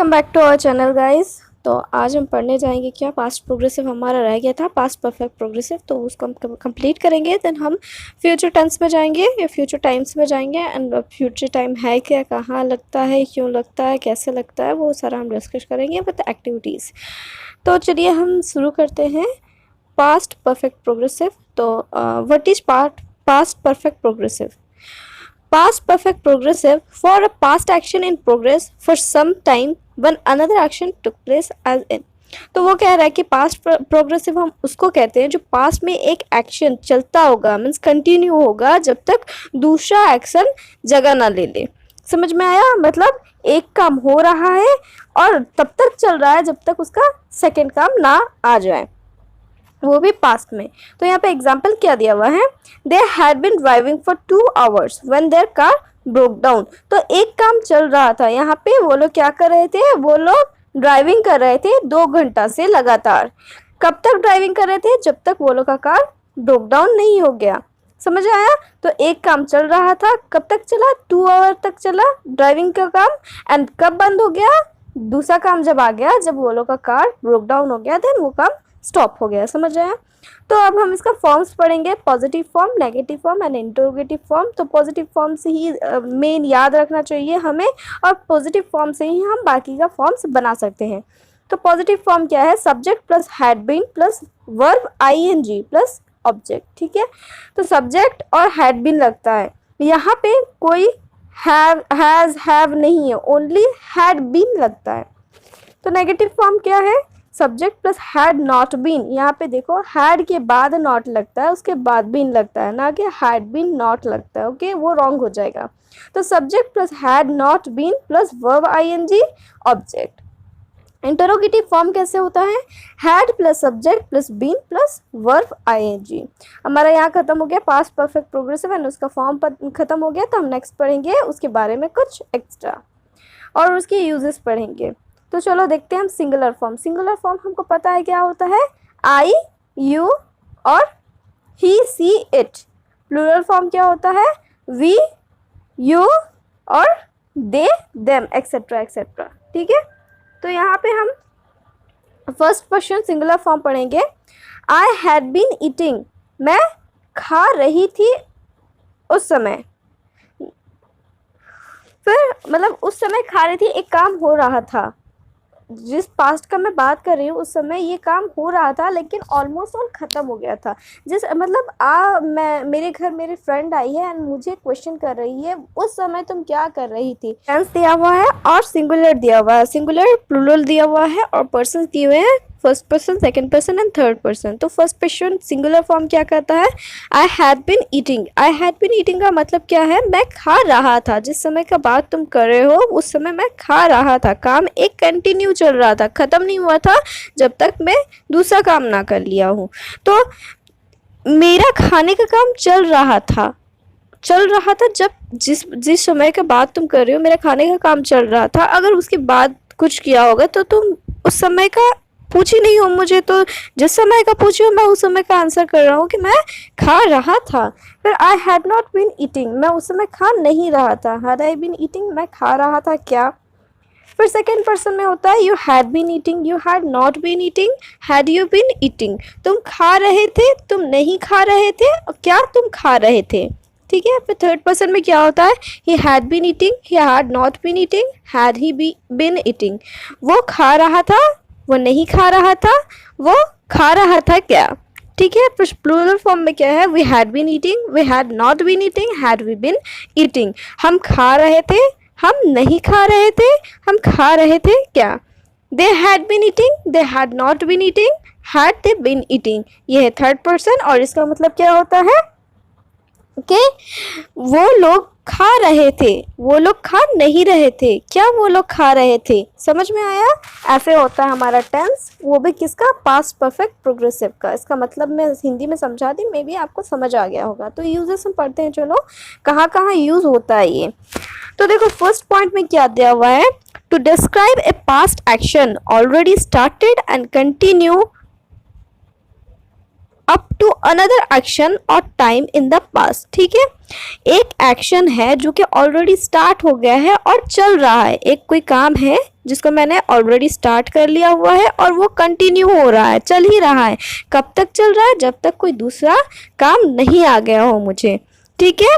Welcome back to our channel guys. तो आज हम पढ़ने जाएंगे क्या पास्ट प्रोग्रेसिव हमारा रह गया था, पास्ट परफेक्ट प्रोग्रेसिव, तो उसको हम कंप्लीट करेंगे। देन हम फ्यूचर टेंस में जाएंगे या फ्यूचर टाइम्स में जाएंगे। एंड फ्यूचर टाइम है क्या, कहाँ लगता है, क्यों लगता है, कैसे लगता है, वो सारा हम डिस्कस करेंगे विद एक्टिविटीज़। तो चलिए हम शुरू करते हैं पास्ट परफेक्ट प्रोग्रेसिव। तो what is past perfect progressive? Past perfect progressive for a past action in progress for some time when another action took place as in। तो वो कह रहा है कि पास्ट प्रोग्रेसिव हम उसको कहते हैं जो पास्ट में एक एक्शन चलता होगा, मीन्स कंटिन्यू होगा जब तक दूसरा एक्शन जगह ना ले ले। समझ में आया? मतलब एक काम हो रहा है और तब तक चल रहा है जब तक उसका सेकेंड काम ना आ जाए, वो भी पास्ट में। तो यहाँ पे एग्जाम्पल क्या दिया हुआ है, they had been driving for 2 hours when their car broke down. तो एक काम चल रहा था, यहाँ पे वो लोग क्या कर रहे थे, वो लोग ड्राइविंग कर रहे थे 2 घंटा से लगातार। कब तक ड्राइविंग कर रहे थे? जब तक वो लोग का कार ब्रोक डाउन नहीं हो गया। समझ आया? तो एक काम चल रहा था, कब तक चला? 2 hour तक चला ड्राइविंग का काम। एंड कब बंद हो गया? दूसरा काम जब आ गया, जब वो लोग का कार ब्रोक डाउन हो गया, देन वो काम स्टॉप हो गया। समझ आया? तो अब हम इसका फॉर्म्स पढ़ेंगे, positive form, negative form and interrogative form. तो पॉजिटिव फॉर्म से ही मेन याद रखना चाहिए हमें, और पॉजिटिव फॉर्म से ही हम बाकी का फॉर्म्स बना सकते हैं। तो पॉजिटिव फॉर्म क्या है? Subject plus had been plus verb ING plus object. ठीक है, तो सब्जेक्ट और हैड बीन लगता है, यहाँ पे कोई हैव, हैज, हैव नहीं है, ओनली हैड बीन लगता है। तो नेगेटिव फॉर्म क्या है? Subject plus had not been. यहाँ पे देखो, हैड के बाद नॉट लगता है, उसके बाद बीन लगता है, ना कि हैड बीन नॉट लगता है। ओके, वो रॉन्ग हो जाएगा। तो subject plus had not been plus verb ING object. Interrogative form कैसे होता है? Had plus subject plus been plus verb ING. हमारा यहाँ खत्म हो गया पास्ट परफेक्ट प्रोग्रेसिव एंड उसका फॉर्म खत्म हो गया। तो हम नेक्स्ट पढ़ेंगे उसके बारे में कुछ एक्स्ट्रा और उसके यूजेस पढ़ेंगे। तो चलो देखते हैं हम सिंगुलर फॉर्म। सिंगुलर फॉर्म हमको पता है क्या होता है, आई, यू और ही, सी, इट। प्लूरल फॉर्म क्या होता है, वी, यू और दे, देम, एक्सेट्रा एक्सेट्रा। ठीक है, तो यहाँ पे हम फर्स्ट क्वेश्चन सिंगुलर फॉर्म पढ़ेंगे। आई हैड बीन ईटिंग, मैं खा रही थी उस समय। फिर मतलब उस समय खा रही थी, एक काम हो रहा था। जिस पास्ट का मैं बात कर रही हूँ उस समय ये काम हो रहा था, लेकिन ऑलमोस्ट ऑल ख़त्म हो गया था। जिस मतलब मैं मेरे घर मेरी फ्रेंड आई है एंड मुझे क्वेश्चन कर रही है, उस समय तुम क्या कर रही थी। टेंस दिया हुआ है और सिंगुलर दिया हुआ है, सिंगुलर प्लूरल दिया हुआ है और पर्सन दिए हुए हैं, first person, second person and third person. तो फर्स्ट पर्सन सिंगुलर फॉर्म क्या कहता है, I had been eating. I had been eating का मतलब क्या है, मैं खा रहा था। जिस समय का बात तुम कर रहे हो उस समय मैं खा रहा था, काम एक कंटिन्यू चल रहा था, ख़त्म नहीं हुआ था जब तक मैं दूसरा काम ना कर लिया हूँ। तो मेरा खाने का काम चल रहा था जब जिस समय का बात तुम कर रहे हो, मेरा खाने का काम चल रहा था। अगर उसके बाद कुछ किया होगा तो तुम उस समय का पूछी नहीं हो मुझे, तो जिस समय का पूछी हो मैं उस समय का आंसर कर रहा हूँ कि मैं खा रहा था। फिर I had not been eating, मैं उस समय खा नहीं रहा था। हैड आई बीन ईटिंग, मैं खा रहा था क्या। फिर सेकेंड पर्सन में होता है you had been eating, you had not been eating, had you been eating. तुम खा रहे थे, तुम नहीं खा रहे थे, क्या तुम खा रहे थे। ठीक है, फिर थर्ड पर्सन में क्या होता है, he had been eating, he had not been eating, had he been eating. वो खा रहा था, वो नहीं खा रहा था, वो खा रहा था क्या। ठीक है, फिर प्लूरल फॉर्म में क्या है, we had been eating, we had not been eating, had we been eating. हम खा रहे थे, हम नहीं खा रहे थे, हम खा रहे थे क्या। They had been eating, they had not been eating, had they been eating. ये है थर्ड पर्सन और इसका मतलब क्या होता है कि वो लोग खा रहे थे, वो लोग खा नहीं रहे थे, क्या वो लोग खा रहे थे। समझ में आया? ऐसे होता है हमारा टेंस, वो भी किसका, पास्ट परफेक्ट प्रोग्रेसिव का। इसका मतलब मैं हिंदी में समझा दी, मे बी आपको समझ आ गया होगा। तो यूजेस हम पढ़ते हैं, चलो कहाँ कहाँ यूज़ होता है ये। तो देखो फर्स्ट पॉइंट में क्या दिया हुआ है, to describe a past action already started and continue up to another action or time in the past. ठीक है, एक एक्शन है जो कि ऑलरेडी स्टार्ट हो गया है और चल रहा है। एक कोई काम है जिसको मैंने ऑलरेडी स्टार्ट कर लिया हुआ है और वो कंटिन्यू हो रहा है, चल ही रहा है। कब तक चल रहा है? जब तक कोई दूसरा काम नहीं आ गया हो मुझे। ठीक है,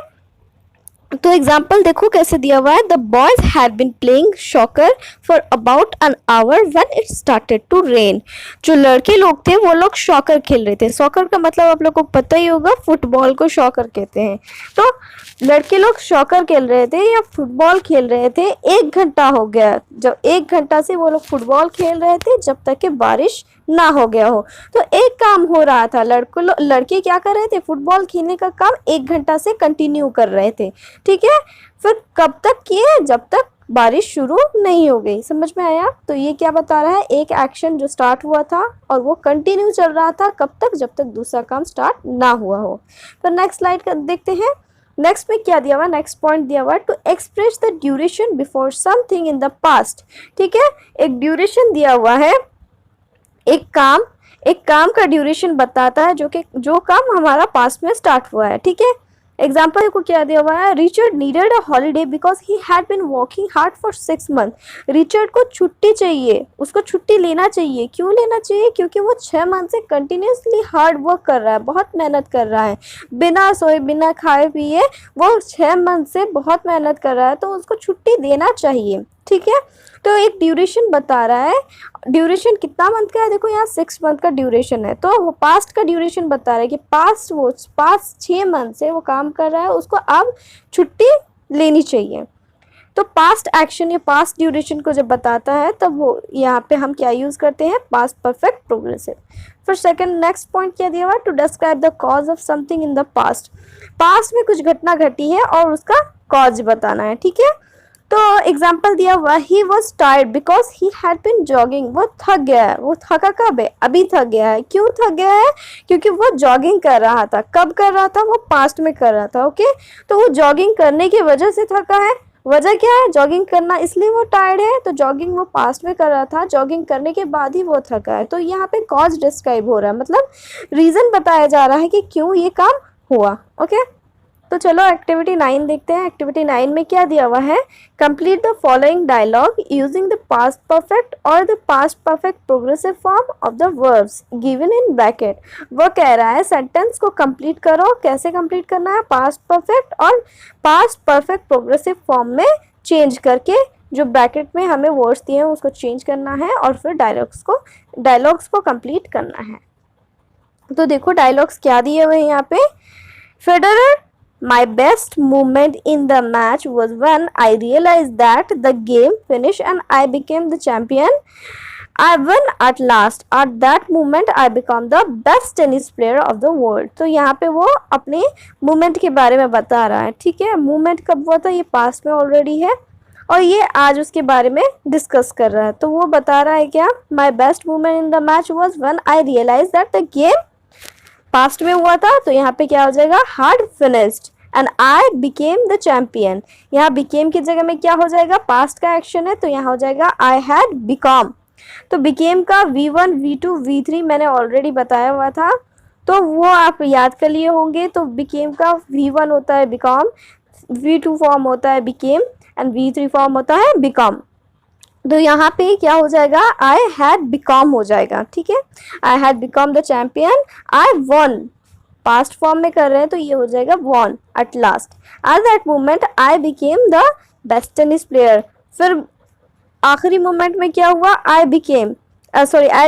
तो एग्जाम्पल देखो कैसे दिया हुआ है। The boys had been playing soccer for about an hour when it started to rain. जो लड़के लोग थे वो लोग सॉकर खेल रहे थे। सॉकर का मतलब आप लोग को पता ही होगा, फुटबॉल को सॉकर कहते हैं। तो लड़के लोग सॉकर खेल रहे थे या फुटबॉल खेल रहे थे। 1 घंटा हो गया, जब 1 घंटा से वो लोग फुटबॉल खेल रहे थे जब तक कि बारिश ना हो गया हो। तो एक काम हो रहा था, लड़के क्या कर रहे थे? फुटबॉल खेलने का काम 1 घंटा से कंटिन्यू कर रहे थे। ठीक है, फिर कब तक किए? जब तक बारिश शुरू नहीं हो गई। समझ में आया? तो ये क्या बता रहा है? एक एक्शन जो स्टार्ट हुआ था और वो कंटिन्यू चल रहा था, कब तक? जब तक दूसरा काम स्टार्ट ना हुआ हो। तो नेक्स्ट स्लाइड देखते हैं। नेक्स्ट में क्या दिया हुआ? नेक्स्ट पॉइंट दिया हुआ to express the duration before something in the past. ठीक है, एक ड्यूरेशन दिया हुआ है। एक काम का ड्यूरेशन बताता है जो काम हमारा पास्ट में स्टार्ट हुआ है। ठीक है, एग्जाम्पल को क्या दिया हुआ है? Richard needed a holiday because he had been working hard for 6 month. Richard को छुट्टी चाहिए, उसको छुट्टी लेना चाहिए। क्यों लेना चाहिए? क्योंकि वो 6 मंथ से कंटिन्यूसली हार्ड वर्क कर रहा है, बहुत मेहनत कर रहा है, बिना सोए बिना खाए पिए वो 6 मंथ से बहुत मेहनत कर रहा है, तो उसको छुट्टी देना चाहिए। ठीक है, तो एक ड्यूरेशन बता रहा है। ड्यूरेशन कितना मंथ का है? देखो यहाँ 6 मंथ का ड्यूरेशन है। तो वो पास्ट का ड्यूरेशन बता रहा है कि पास्ट 6 मंथ से वो काम कर रहा है, उसको अब छुट्टी लेनी चाहिए। तो पास्ट एक्शन या पास्ट ड्यूरेशन को जब बताता है तब वो यहाँ पे हम क्या यूज़ करते हैं? Past perfect progressive. फिर सेकंड नेक्स्ट पॉइंट क्या दिया हुआ? To describe the cause of something in the past. Past में कुछ घटना घटी है और उसका कॉज बताना है। ठीक है, तो एग्जाम्पल दिया हुआ, he was tired because he had been jogging. वो थक गया है। वो थका कब है? अभी थक गया है। क्यों थक गया है? क्योंकि वो जॉगिंग कर रहा था। कब कर रहा था? वो पास्ट में कर रहा था। ओके, तो वो जॉगिंग करने की वजह से थका है। वजह क्या है? जॉगिंग करना, इसलिए वो टायर्ड है। तो जॉगिंग वो पास्ट में कर रहा था, जॉगिंग करने के बाद ही वो थका है। तो यहाँ पे कॉज डिस्क्राइब हो रहा है, मतलब रीज़न बताया जा रहा है कि क्यों ये काम हुआ। ओके, तो चलो एक्टिविटी 9 देखते हैं। एक्टिविटी 9 में क्या दिया हुआ है? Complete the following dialogue using the past perfect और the past perfect progressive form of the verbs given in bracket. वो कह रहा है सेंटेंस को कंप्लीट करो। कैसे कंप्लीट करना है? पास्ट परफेक्ट और पास्ट परफेक्ट प्रोग्रेसिव फॉर्म में चेंज करके, जो ब्रैकेट में हमें वर्ड्स दिए हैं उसको चेंज करना है और फिर डायलॉग्स को कंप्लीट करना है। तो देखो डायलॉग्स क्या दिए हुए हैं यहाँ पे। Federer, my best moment in the match was when I realized that the game finished and I became the champion. I won at last. At that moment I became the best tennis player of the world. तो यहाँ पे वो अपने moment के बारे में बता रहा है। ठीक है, मोमेंट कब हुआ था? ये पास्ट में ऑलरेडी है और ये आज उसके बारे में डिस्कस कर रहा है। तो वो बता रहा है क्या? My best moment in the match was when I realized that the game past में हुआ था, तो यहाँ पे क्या हो जाएगा? Hard finished and I became the champion. यहाँ बिकेम की जगह में क्या हो जाएगा? पास्ट का एक्शन है, तो यहाँ हो जाएगा आई हैड बिकम। तो बिकेम का V1 V2 V3 मैंने ऑलरेडी बताया हुआ था, तो वो आप याद कर लिए होंगे। तो बिकेम का V1 होता है बिकम, V2 फॉर्म होता है बिकेम एंड V3 फॉर्म होता है बिकम। तो यहाँ पे क्या हो जाएगा? आई हैड बिकम हो जाएगा। ठीक है, I had become the champion, I won past form में कर रहे हैं तो ये हो जाएगा won at last. At that moment I became the best tennis player. फिर आखिरी मोमेंट में क्या हुआ? आई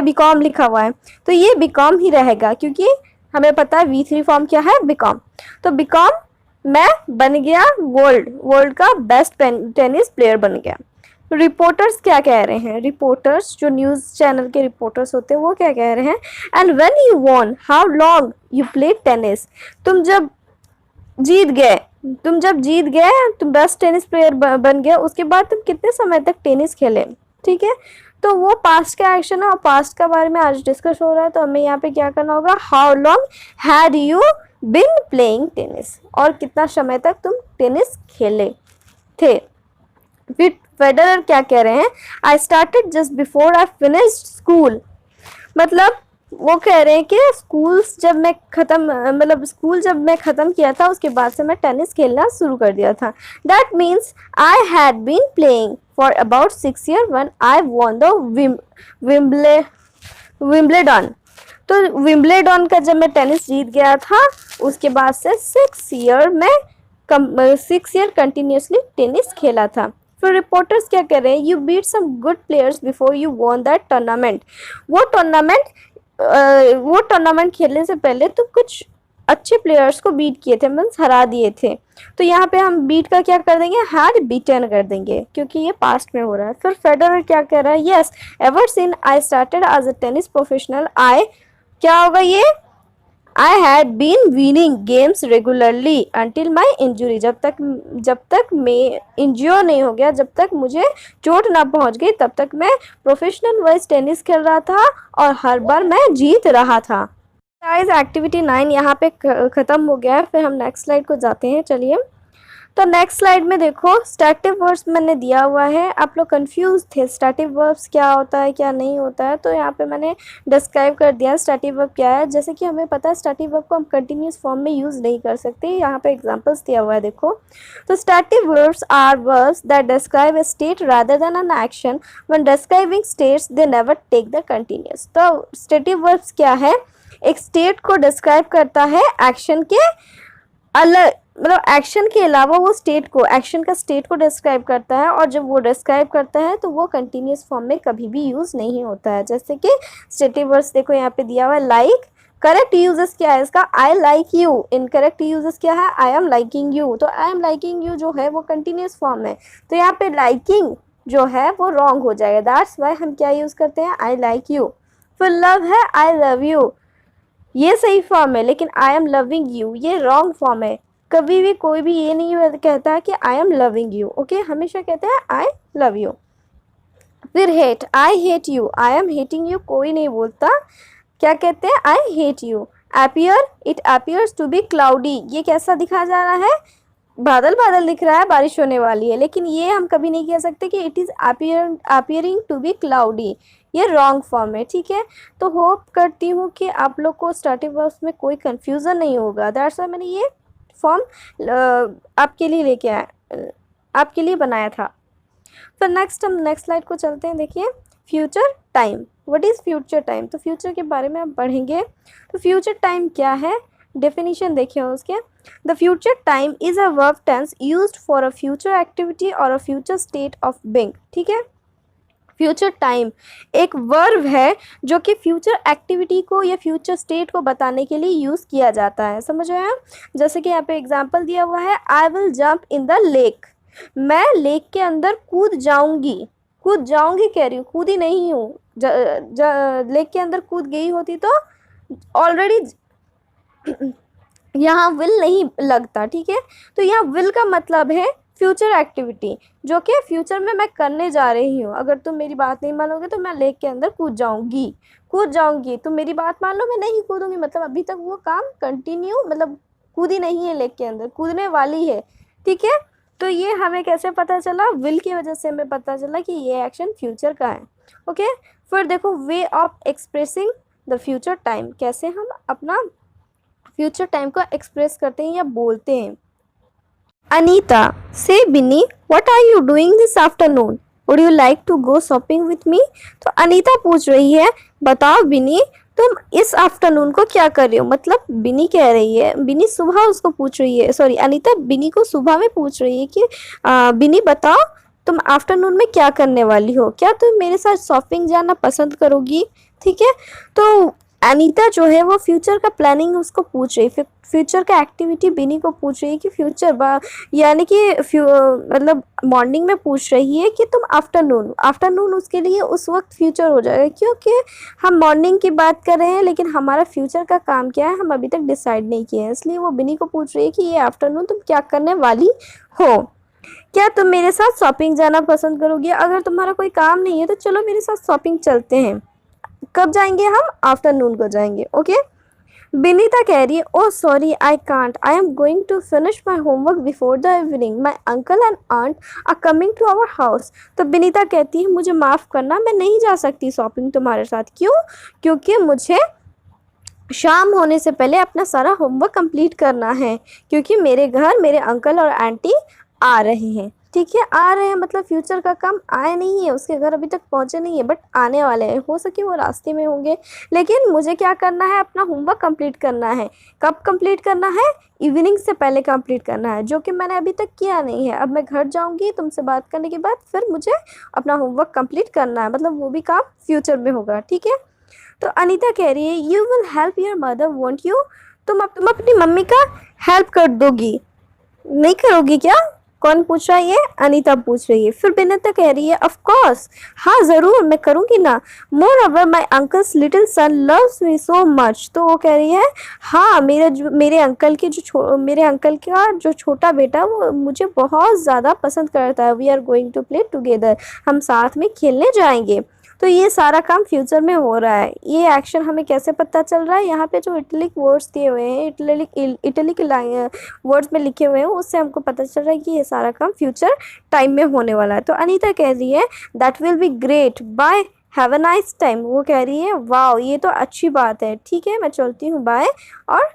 बिकॉम लिखा हुआ है, तो ये बिकॉम ही रहेगा क्योंकि हमें पता है V3 फॉर्म क्या है? बिकॉम। तो बिकॉम मैं बन गया वर्ल्ड का बेस्ट टेनिस प्लेयर बन गया। रिपोर्टर्स क्या कह रहे हैं? रिपोर्टर्स जो न्यूज़ चैनल के रिपोर्टर्स होते हैं वो क्या कह रहे हैं? And when you won how long you played tennis. तुम जब जीत गए, तुम बेस्ट टेनिस प्लेयर बन गए, उसके बाद तुम कितने समय तक टेनिस खेले। ठीक है, तो वो पास्ट का एक्शन है और पास्ट का बारे में आज डिस्कस हो रहा है। तो हमें यहाँ पे क्या करना होगा? How long had you been playing tennis, और कितना समय तक तुम टेनिस खेले थे। फिर फेडरर क्या कह रहे हैं? I started just before I finished school. मतलब वो कह रहे हैं कि स्कूल जब मैं ख़त्म किया था उसके बाद से मैं टेनिस खेलना शुरू कर दिया था। That means I had been playing for about 6 years when I won the Wimble Wimbledon. तो विम्बलेडन का जब मैं टेनिस जीत गया था उसके बाद से 6 year कंटिन्यूसली टेनिस खेला था। फिर रिपोर्टर्स क्या कर रहे हैं, you beat some good players before you won that tournament. वो टूर्नामेंट खेलने से पहले तो कुछ अच्छे प्लेयर्स को बीट किए थे, मीन्स हरा दिए थे। तो यहाँ पे हम बीट का क्या कर देंगे, हैड बीटन कर देंगे, क्योंकि ये पास्ट में हो रहा है। फिर फेडरर क्या कह रहा है, yes ever since I started as a tennis professional I, क्या होगा ये, I had been winning games regularly until my injury. जब तक मैं इंज्योर नहीं हो गया, जब तक मुझे चोट ना पहुंच गई, तब तक मैं प्रोफेशनल वाइज टेनिस खेल रहा था और हर बार मैं जीत रहा था। गाइस एक्टिविटी 9 यहाँ पे ख़त्म हो गया है। फिर हम नेक्स्ट स्लाइड को जाते हैं। चलिए, तो नेक्स्ट स्लाइड में देखो स्टैटिव वर्ब्स मैंने दिया हुआ है। आप लोग कंफ्यूज थे स्टैटिव वर्ब्स क्या होता है क्या नहीं होता है, तो यहाँ पे मैंने डिस्क्राइब कर दिया स्टैटिव वर्ब क्या है। जैसे कि हमें पता है स्टैटिव वर्ब को हम कंटिन्यूस फॉर्म में यूज़ नहीं कर सकते। यहाँ पे एग्जांपल्स दिया हुआ है देखो। तो stative verbs are verbs that describe a state rather than an action. When describing states they never take the continuous. तो स्टैटिव वर्ब्स क्या है, एक स्टेट को डिस्क्राइब करता है एक्शन के अलग, मतलब एक्शन के अलावा वो स्टेट को, एक्शन का स्टेट को डिस्क्राइब करता है, और जब वो डिस्क्राइब करता है तो वो कंटिन्यूस फॉर्म में कभी भी यूज़ नहीं होता है। जैसे कि स्टेटिव वर्ब्स देखो यहाँ पे दिया हुआ है लाइक, करेक्ट यूजेस क्या है इसका, आई लाइक यू। इनकरेक्ट यूजेस क्या है, आई एम लाइकिंग यू। तो आई एम लाइकिंग यू जो है वो कंटिन्यूस फॉर्म है, तो यहाँ पे लाइकिंग जो है वो रॉन्ग हो जाएगा। दैट्स वाई हम क्या यूज़ करते हैं, आई लाइक यू। फिर लव है, आई लव यू, ये सही फॉर्म है, लेकिन आई एम लविंग यू ये रॉन्ग फॉर्म है। कभी भी कोई भी ये नहीं कहता कि I am loving you, okay, हमेशा कहते हैं आई लव यू। फिर hate, I hate you, I am hating you कोई नहीं बोलता, क्या कहते हैं, I hate you. Appear, it appears to be cloudy, ये कैसा दिखा जा रहा है, बादल बादल दिख रहा है, बारिश होने वाली है, लेकिन ये हम कभी नहीं कह सकते कि it is appearing to be cloudy, ये रॉन्ग फॉर्म है, ठीक है। तो होप करती हूँ कि आप लोग को स्टार्टिंग वर्ब्स में कोई कन्फ्यूज़न नहीं होगा। दैट्स वाई मैंने ये फॉर्म आपके लिए लेके आया, आपके लिए बनाया था। फिर नेक्स्ट हम नेक्स्ट स्लाइड को चलते हैं। देखिए future time, what is future time, तो फ्यूचर के बारे में हम पढ़ेंगे। तो फ्यूचर टाइम क्या है, डेफिनेशन देखिए उसके। The future time is a verb tense used for a future activity और a future state of being, ठीक है। फ्यूचर टाइम एक वर्ब है जो कि फ्यूचर एक्टिविटी को या फ्यूचर स्टेट को बताने के लिए यूज़ किया जाता है, समझ रहे हैं। जैसे कि यहाँ पे एग्जांपल दिया हुआ है, I will jump in the lake, मैं लेक के अंदर कूद जाऊंगी कह रही हूँ, कूदी नहीं हूँ। लेक के अंदर कूद गई होती तो ऑलरेडी यहाँ विल नहीं लगता, ठीक है। तो यहाँ विल का मतलब है फ्यूचर एक्टिविटी जो कि फ्यूचर में मैं करने जा रही हूँ। अगर तुम मेरी बात नहीं मानोगे तो मैं लेक के अंदर कूद जाऊँगी, तुम मेरी बात मान लो मैं नहीं कूदूँगी, मतलब अभी तक वो काम कंटिन्यू, मतलब कूदी नहीं है लेक के अंदर, कूदने वाली है, ठीक है। तो ये हमें कैसे पता चला, विल की वजह से हमें पता चला कि ये एक्शन फ्यूचर का है, ओके। फिर देखो way of expressing the future time, कैसे हम अपना फ्यूचर टाइम को एक्सप्रेस करते हैं या बोलते हैं। अनीता से Bini, what are you doing this afternoon, would you like to go shopping with me. तो अनीता पूछ रही है, बताओ बिनी तुम इस आफ्टरनून को क्या कर रही हो, मतलब बिनी कह रही है, बिनी सुबह उसको पूछ रही है, सॉरी अनीता बिनी को सुबह में पूछ रही है कि बिनी बताओ तुम आफ्टरनून में क्या करने वाली हो, क्या तुम मेरे साथ शॉपिंग जाना पसंद करोगी, ठीक है। तो अनीता जो है वो फ्यूचर का प्लानिंग उसको पूछ रही है, फ्यूचर का एक्टिविटी बिनी को पूछ रही है कि फ्यूचर यानी कि मतलब मॉर्निंग में पूछ रही है कि तुम आफ्टरनून उसके लिए उस वक्त फ्यूचर हो जाएगा, क्योंकि हम मॉर्निंग की बात कर रहे हैं लेकिन हमारा फ्यूचर का काम क्या है हम अभी तक डिसाइड नहीं किए हैं, इसलिए वो बिनी को पूछ रही है कि ये आफ्टरनून तुम क्या करने वाली हो, क्या तुम मेरे साथ शॉपिंग जाना पसंद करोगी, अगर तुम्हारा कोई काम नहीं है तो चलो मेरे साथ शॉपिंग चलते हैं। कब जाएंगे हम, आफ्टरनून को जाएंगे, ओके। बिनीता कह रही है, oh sorry I can't, I am going to finish my homework before the evening, my uncle and aunt are coming to our house. तो बिनीता कहती है, मुझे माफ़ करना मैं नहीं जा सकती शॉपिंग तुम्हारे साथ, क्यों, क्योंकि मुझे शाम होने से पहले अपना सारा होमवर्क कंप्लीट करना है, क्योंकि मेरे घर मेरे अंकल और आंटी आ रहे हैं। ठीक है, आ रहे हैं मतलब फ्यूचर का काम आए नहीं है, उसके घर अभी तक पहुंचे नहीं है, बट आने वाले हैं। हो सके वो रास्ते में होंगे, लेकिन मुझे क्या करना है, अपना होमवर्क कंप्लीट करना है। कब कंप्लीट करना है? इवनिंग से पहले कंप्लीट करना है, जो कि मैंने अभी तक किया नहीं है। अब मैं घर जाऊंगी तुमसे बात करने के बाद, फिर मुझे अपना होमवर्क कंप्लीट करना है, मतलब वो भी काम फ्यूचर में होगा। ठीक है, तो अनीता कह रही है you will help your mother won't you, तुम अपनी मम्मी का हेल्प कर दोगी, नहीं करोगी क्या? कौन पूछ रहा है ये? अनीता पूछ रही है। फिर बिनीता कह रही है ऑफ कोर्स, हाँ ज़रूर मैं करूँगी ना। Moreover my uncle's little son loves me so much, तो वो कह रही है हाँ मेरे अंकल का जो छोटा बेटा वो मुझे बहुत ज़्यादा पसंद करता है। We are going to play together, हम साथ में खेलने जाएंगे। तो ये सारा काम फ्यूचर में हो रहा है। ये एक्शन हमें कैसे पता चल रहा है? यहाँ पे जो इटलिक वर्ड्स दिए हुए हैं, इटलिक वर्ड्स में लिखे हुए हैं, उससे हमको पता चल रहा है कि ये सारा काम फ्यूचर टाइम में होने वाला है। तो अनीता कह रही है that will be great, bye, have a nice time. वो कह रही है वाओ ये तो अच्छी बात है, ठीक है मैं चलती हूँ, बाय, और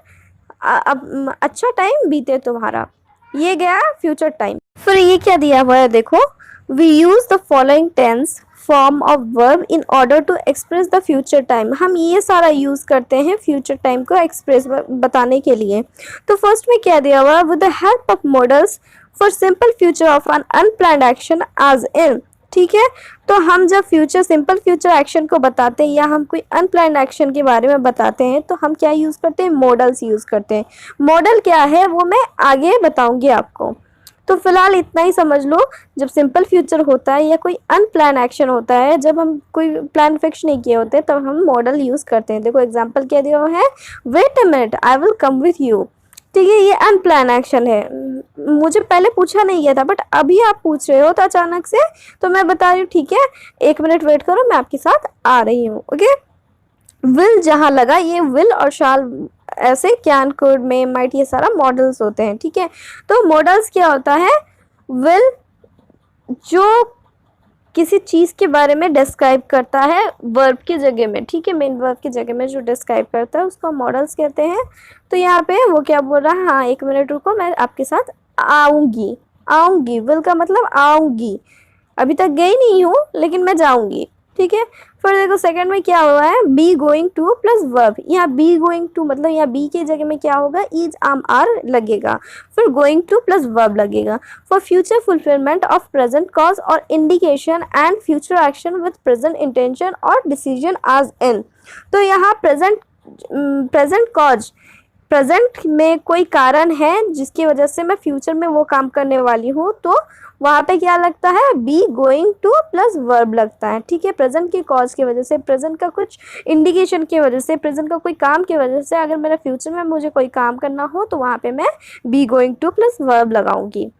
अब अच्छा टाइम बीते तुम्हारा। ये गया फ्यूचर टाइम। फिर ये क्या दिया हुआ है देखो, we use the following tense form of verb in order to express the future time. हम ये सारा यूज़ करते हैं फ्यूचर टाइम को एक्सप्रेस बताने के लिए। तो फर्स्ट में क्या दिया हुआ, with the help of modals for simple future of an unplanned action as in. ठीक है, तो हम जब सिंपल फ्यूचर एक्शन को बताते हैं या हम कोई अनप्लान्ड एक्शन के बारे में बताते हैं, तो हम क्या यूज़ करते हैं? मॉडल्स यूज़ करते हैं। मॉडल क्या है वो मैं आगे बताऊंगी आपको। तो फिलहाल इतना ही समझ लो, जब सिंपल फ्यूचर होता है या कोई अनप्लान एक्शन होता है, जब हम कोई प्लान फिक्स नहीं किए होते, तब हम मॉडल यूज़ करते हैं। देखो एग्जांपल क्या दिया हुआ है, wait a minute I will come with you. ठीक है, ये अनप्लान एक्शन है, मुझे पहले पूछा नहीं गया था, बट अभी आप पूछ रहे हो तो अचानक से, तो मैं बता रही हूँ ठीक है 1 मिनट वेट करो, मैं आपके साथ आ रही हूँ। ओके, विल जहाँ लगा, ये विल और शाल ऐसे कैन, कुड, में, माइट, ये सारा मॉडल्स होते हैं। ठीक है, तो मॉडल्स क्या होता है, विल जो किसी चीज़ के बारे में डिस्क्राइब करता है वर्ब की जगह में। ठीक है, मेन वर्ब की जगह में जो डिस्क्राइब करता है उसको मॉडल्स कहते हैं। तो यहाँ पे वो क्या बोल रहा है, हाँ 1 मिनट रुको मैं आपके साथ आऊँगी। आऊँगी, विल का मतलब आऊँगी, अभी तक गई नहीं हूँ लेकिन मैं जाऊँगी। ठीक है, फिर देखो सेकंड में क्या हुआ है, B going to plus verb. यहाँ बी गोइंग टू मतलब यहाँ बी के जगह में क्या होगा, इज, आम, आर लगेगा, फिर गोइंग टू प्लस वर्ब लगेगा। For future fulfilment of present cause और indication and future action with present intention और डिसीजन एज इन। तो यहाँ प्रेजेंट कॉज, प्रेजेंट में कोई कारण है जिसकी वजह से मैं फ्यूचर में वो काम करने वाली हूँ, तो वहाँ पे क्या लगता है, B going to plus verb लगता है। ठीक है, प्रेजेंट के कॉज की वजह से, प्रेजेंट का कुछ इंडिकेशन की वजह से, प्रेजेंट का कोई काम की वजह से, अगर मेरा फ्यूचर में मुझे कोई काम करना हो तो वहाँ पे मैं be going to plus verb लगाऊंगी।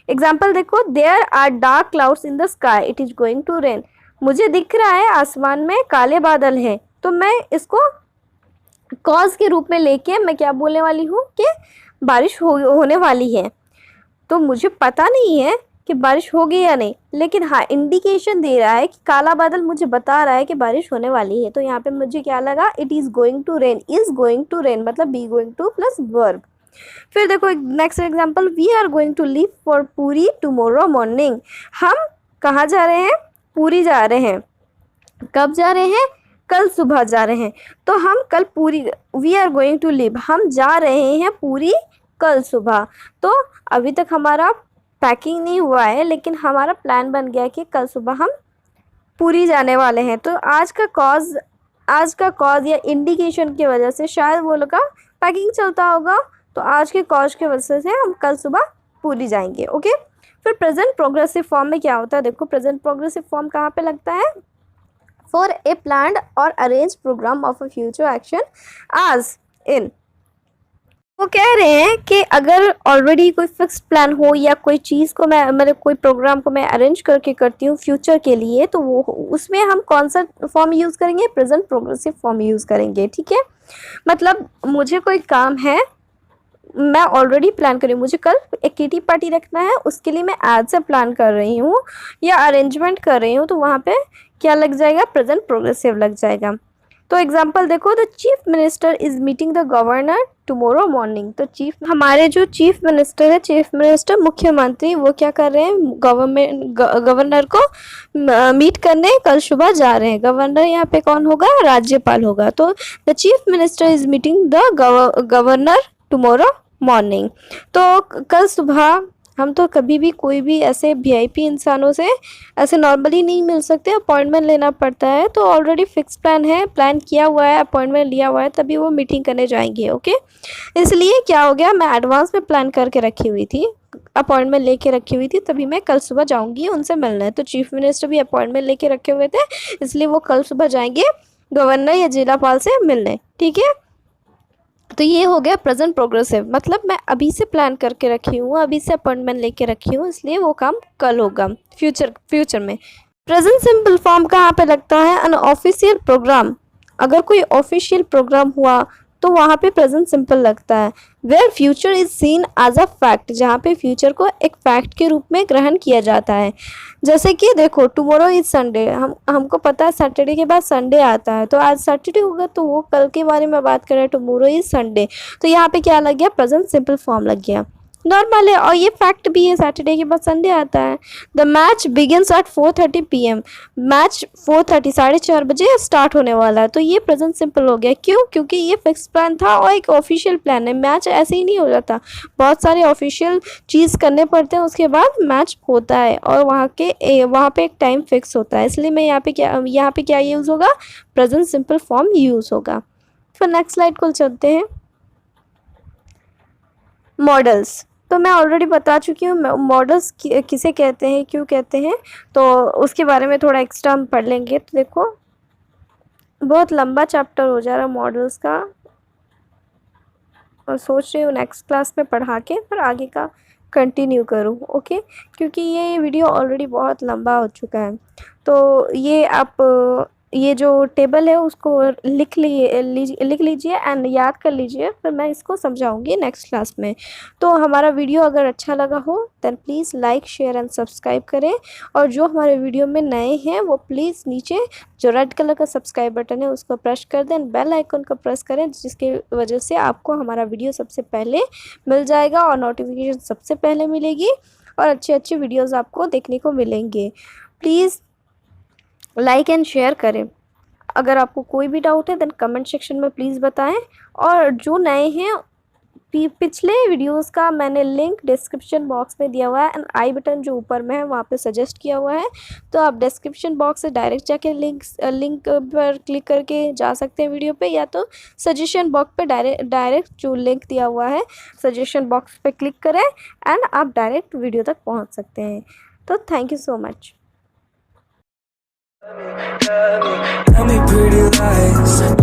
एग्जाम्पल देखो, there are dark clouds in the sky, it is going to rain. मुझे दिख रहा है आसमान में काले बादल हैं, तो मैं इसको कॉज के रूप में लेके मैं क्या बोलने वाली हूँ कि बारिश होने वाली है। तो मुझे पता नहीं है कि बारिश होगी या नहीं, लेकिन हाँ इंडिकेशन दे रहा है कि काला बादल मुझे बता रहा है कि बारिश होने वाली है। तो यहाँ पे मुझे क्या लगा, it is going to rain, is going to rain मतलब be going to plus verb. फिर देखो next example, we are going to leave for Puri tomorrow morning. हम कहाँ जा रहे हैं? पूरी जा रहे हैं। कब जा रहे हैं? कल सुबह जा रहे हैं। तो हम कल Puri, we are going to leave, हम जा रहे हैं पूरी कल सुबह। तो अभी तक हमारा पैकिंग नहीं हुआ है, लेकिन हमारा प्लान बन गया कि कल सुबह हम पूरी जाने वाले हैं। तो आज का कॉज या इंडिकेशन की वजह से शायद वो लोग का पैकिंग चलता होगा, तो आज के कॉज की वजह से हम कल सुबह पूरी जाएंगे। ओके, फिर प्रेजेंट प्रोग्रेसिव फॉर्म में क्या होता है, देखो प्रेजेंट प्रोग्रेसिव फॉर्म कहाँ पे लगता है, for a planned or arrange programme of a future action as in. वो कह रहे हैं कि अगर ऑलरेडी कोई फिक्स्ड प्लान हो या कोई चीज़ को मैं मतलब कोई प्रोग्राम को मैं अरेंज करके करती हूँ फ्यूचर के लिए, तो वो उसमें हम कौन सा फॉर्म यूज़ करेंगे, प्रेजेंट प्रोग्रेसिव फॉर्म यूज़ करेंगे। ठीक है, मतलब मुझे कोई काम है, मैं ऑलरेडी प्लान कर रही हूँ, मुझे कल एक किटी पार्टी रखना है, उसके लिए मैं आज से प्लान कर रही हूँ या अरेंजमेंट कर रही हूँ, तो वहाँ पे क्या लग जाएगा, प्रेजेंट प्रोग्रेसिव लग जाएगा। तो एग्जाम्पल देखो, the chief minister is meeting the governor tomorrow morning. तो हमारे जो चीफ मिनिस्टर है, चीफ मिनिस्टर मुख्यमंत्री, वो क्या कर रहे हैं, गवर्नर को मीट करने कल सुबह जा रहे हैं। गवर्नर यहाँ पे कौन होगा, राज्यपाल होगा। तो the chief minister is meeting the governor tomorrow morning. तो कल सुबह हम तो कभी भी कोई भी ऐसे वीआईपी इंसानों से ऐसे नॉर्मली नहीं मिल सकते, अपॉइंटमेंट लेना पड़ता है। तो ऑलरेडी फिक्स प्लान है, प्लान किया हुआ है, अपॉइंटमेंट लिया हुआ है, तभी वो मीटिंग करने जाएंगे। ओके, इसलिए क्या हो गया, मैं एडवांस में प्लान करके रखी हुई थी, अपॉइंटमेंट लेके रखी हुई थी, तभी मैं कल सुबह जाऊंगी उनसे मिलने। तो चीफ मिनिस्टर भी अपॉइंटमेंट लेके रखे हुए थे, इसलिए वो कल सुबह जाएंगे गवर्नर या जिलापाल से मिलने। ठीक है, तो ये हो गया प्रेजेंट प्रोग्रेसिव, मतलब मैं अभी से प्लान करके रखी हूँ, अभी से अपॉइंटमेंट लेके रखी हूँ, इसलिए वो काम कल होगा फ्यूचर में। प्रेजेंट सिंपल फॉर्म कहाँ पे लगता है, अन ऑफिशियल प्रोग्राम। अगर कोई ऑफिशियल प्रोग्राम हुआ तो वहाँ पे प्रेजेंट सिंपल लगता है। Where future is seen as a fact, जहाँ पे फ्यूचर को एक फैक्ट के रूप में ग्रहण किया जाता है। जैसे कि देखो, टुमारो इज संडे, हमको पता है सैटरडे के बाद संडे आता है, तो आज सैटरडे होगा, तो वो कल के बारे में बात करें, टुमारो इज संडे, तो यहाँ पे क्या लग गया, प्रेजेंट सिंपल फॉर्म लग गया, नॉर्मल है। और ये फैक्ट भी है, सैटरडे के बाद संडे आता है। The match begins at 4:30 PM, match 4:30 4:30 बजे स्टार्ट होने वाला है। तो ये प्रेजेंट सिंपल हो गया, क्यों, क्योंकि ये फिक्स प्लान था और एक ऑफिशियल प्लान है। मैच ऐसे ही नहीं हो जाता, बहुत सारे ऑफिशियल चीज़ करने पड़ते हैं, उसके बाद मैच होता है, और वहाँ पे एक टाइम फिक्स होता है। इसलिए मैं यहाँ पे क्या यूज़ होगा, प्रेजेंट सिंपल फॉर्म यूज़ होगा। फिर नेक्स्ट स्लाइड को चलते हैं, मॉडल्स। तो मैं ऑलरेडी बता चुकी हूँ मॉडल्स किसे कहते हैं, क्यों कहते हैं, तो उसके बारे में थोड़ा एक्स्ट्रा हम पढ़ लेंगे। तो देखो, बहुत लंबा चैप्टर हो जा रहा है मॉडल्स का, और सोच रही हूँ नेक्स्ट क्लास में पढ़ा के फिर आगे का कंटिन्यू करूँ। ओके, क्योंकि ये वीडियो ऑलरेडी बहुत लंबा हो चुका है। तो ये जो टेबल है उसको लिख लीजिए एंड याद कर लीजिए, फिर मैं इसको समझाऊंगी नेक्स्ट क्लास में। तो हमारा वीडियो अगर अच्छा लगा हो then please like share and subscribe करें, और जो हमारे वीडियो में नए हैं वो प्लीज़ नीचे जो रेड कलर का सब्सक्राइब बटन है उसको प्रेस कर दें, बेल आइकन को प्रेस करें, जिसकी वजह से आपको हमारा वीडियो सबसे पहले मिल जाएगा और नोटिफिकेशन सबसे पहले मिलेगी, और अच्छे अच्छे वीडियोज़ आपको देखने को मिलेंगे। प्लीज़ लाइक एंड शेयर करें। अगर आपको कोई भी डाउट है देन कमेंट सेक्शन में प्लीज़ बताएं, और जो नए हैं पिछले वीडियोस का मैंने लिंक डिस्क्रिप्शन बॉक्स में दिया हुआ है, एंड आई बटन जो ऊपर में है वहाँ पे सजेस्ट किया हुआ है, तो आप डिस्क्रिप्शन बॉक्स से डायरेक्ट जाके लिंक पर क्लिक करके जा सकते हैं वीडियो पे, या तो सजेशन बॉक्स पे डायरेक्ट जो लिंक दिया हुआ है सजेशन बॉक्स पे क्लिक करें एंड आप डायरेक्ट वीडियो तक पहुँच सकते हैं। तो thank you so much. Tell me pretty lies.